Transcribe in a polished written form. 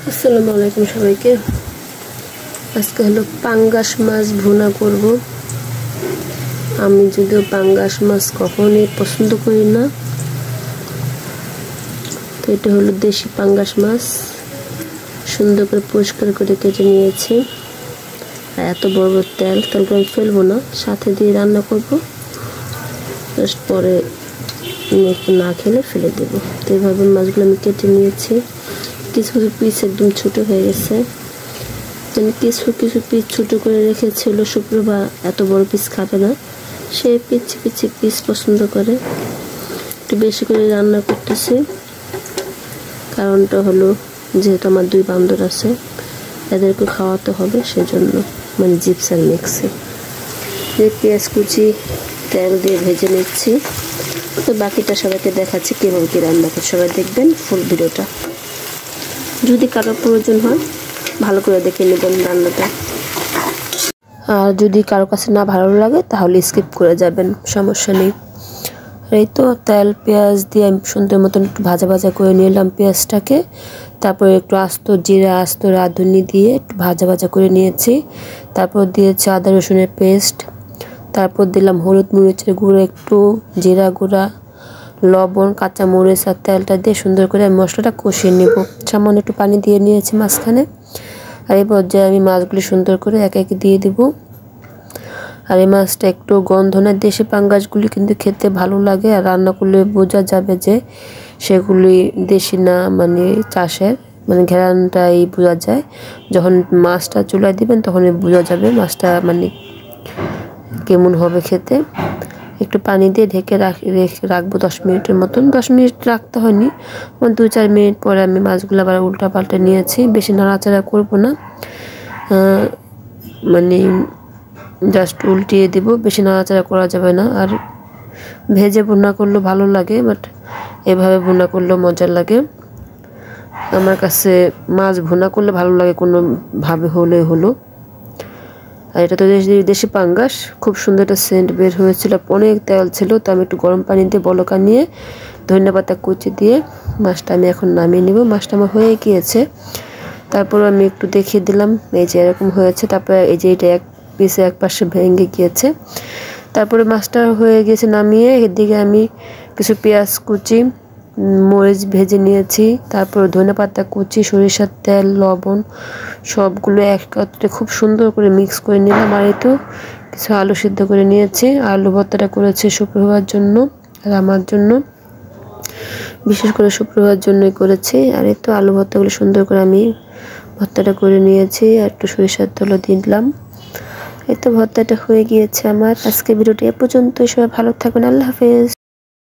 আসসালামু আলাইকুম সবাইকে। আজকে হলো পাঙ্গাস মাছ ভুনা করব। আমি যদিও পাঙ্গাস মাছ কখনোই পছন্দ করি না, তো এটা হলো দেশি পাঙ্গাস মাছ। সুন্দর করে পরিষ্কার করে কেটে নিয়েছি। আর এত বড় বড় তেলটা আমি ফেলবো না, সাথে দিয়ে রান্না করব। জাস্ট পরে একটু না খেলে ফেলে দেবো। তো এইভাবে মাছগুলো আমি কেটে নিয়েছি। কিছু কিছু পিস একদম ছোটো হয়ে গেছে। আমি কিছু কিছু পিস ছোটো করে রেখেছিল। শুক্রবার এত বড় পিস খাবে না, সে পিচ্ছি পিচ্ছি পিস পছন্দ করে। একটু বেশি করে রান্না করতেছি, কারণটা হলো যেহেতু আমার 2 বান্দর আছে, এদেরকে খাওয়াতে হবে, সেজন্য মানে জিপসার মিক্সে যে পেঁয়াজ কুচি তেল দিয়ে ভেজে নিচ্ছি। তো বাকিটা সবাইকে দেখাচ্ছি কীভাবে কী রান্না করে। সবাই দেখবেন ফুল ভিডিওটা। যদি কারো প্রয়োজন হয় ভালো করে দেখে নেবেন রান্নাটা, আর যদি কারো কাছে না ভালো লাগে তাহলে স্কিপ করে যাবেন, সমস্যা নেই। এই তো তেল পেঁয়াজ দিয়ে আমি সুন্দর মতন একটু ভাজা ভাজা করে নিলাম পেঁয়াজটাকে। তারপরে একটু আস্ত জিরা আস্ত রাঁধুনি দিয়ে একটু ভাজা ভাজা করে নিয়েছি। তারপর দিয়েছি আদা রসুনের পেস্ট। তারপর দিলাম হলুদ মরিচের গুঁড়ো, একটু জিরা গুঁড়া, লবণ, কাঁচা মরিচ আর তেলটা দিয়ে সুন্দর করে আমি মশলাটা কষিয়ে নেব। সামান্য একটু পানি দিয়ে নিয়েছি মাঝখানে। আর এই পর্যায়ে আমি মাছগুলি সুন্দর করে একে একে দিয়ে দিব। আর এই মাছটা একটু গন্ধ না, দেশি পাঙ্গাসগুলি কিন্তু খেতে ভালো লাগে। আর রান্না করলে বোঝা যাবে যে সেগুলি দেশি না, মানে চাষের, মানে ঘেরানটাই বোঝা যায়। যখন মাছটা চুলায় দিবেন তখনই বোঝা যাবে মাছটা মানে কেমন হবে খেতে। একটু পানি দিয়ে ঢেকে রাখবো 10 মিনিটের মতন। 10 মিনিট রাখতে হয়নি, 2-4 মিনিট পরে আমি মাছগুলো আবার উল্টা পাল্টে নিয়েছি। বেশি নাড়াচাড়া করবো না, মানে জাস্ট উল্টিয়ে দিব, বেশি নাড়াচাড়া করা যাবে না। আর ভেজে ভুনা করলেও ভালো লাগে, বাট এভাবে ভুনা করলেও মজা লাগে। আমার কাছে মাছ ভুনা করলে ভালো লাগে কোনোভাবে হলে হলো। আর এটা তো দেশি পাঙ্গাস, খুব সুন্দর একটা সেন্ট বের হয়েছিল। অনেক তেল ছিল, তো আমি একটু গরম পানি দিয়ে বলকা নিয়ে ধনেপাতা কুচি দিয়ে মাছটা আমি এখন নামিয়ে নেব। মাছটা আমার হয়ে গিয়েছে। তারপর আমি একটু দেখিয়ে দিলাম, এই যে এরকম হয়েছে। তারপরে এই যে এটা এক পিসে এক পাশে ভেঙে গিয়েছে। তারপরে মাছটা হয়ে গিয়েছে নামিয়ে এদিকে আমি কিছু পেঁয়াজ কুচি, মরিচ ভেজে নিয়েছি। তারপর ধনেপাতা কুচি, সরিষার তেল, লবণ সবগুলো একত্রে খুব সুন্দর করে মিক্স করে নিলাম। আর এই তো কিছু আলু সিদ্ধ করে নিয়েছি। আলু ভর্তাটা করেছি শুক্রবার জন্য, আর আমার জন্য বিশেষ করে শুক্রবার জন্যই করেছি। আর এই তো আলু ভর্তাগুলো সুন্দর করে আমি ভর্তাটা করে নিয়েছি, আর একটু সরিষার তেলও দিলাম। এই তো ভর্তাটা হয়ে গিয়েছে আমার। আজকে ভিডিওটি এ পর্যন্তই। সবাই ভালো থাকবেন। আল্লাহ হাফেজ।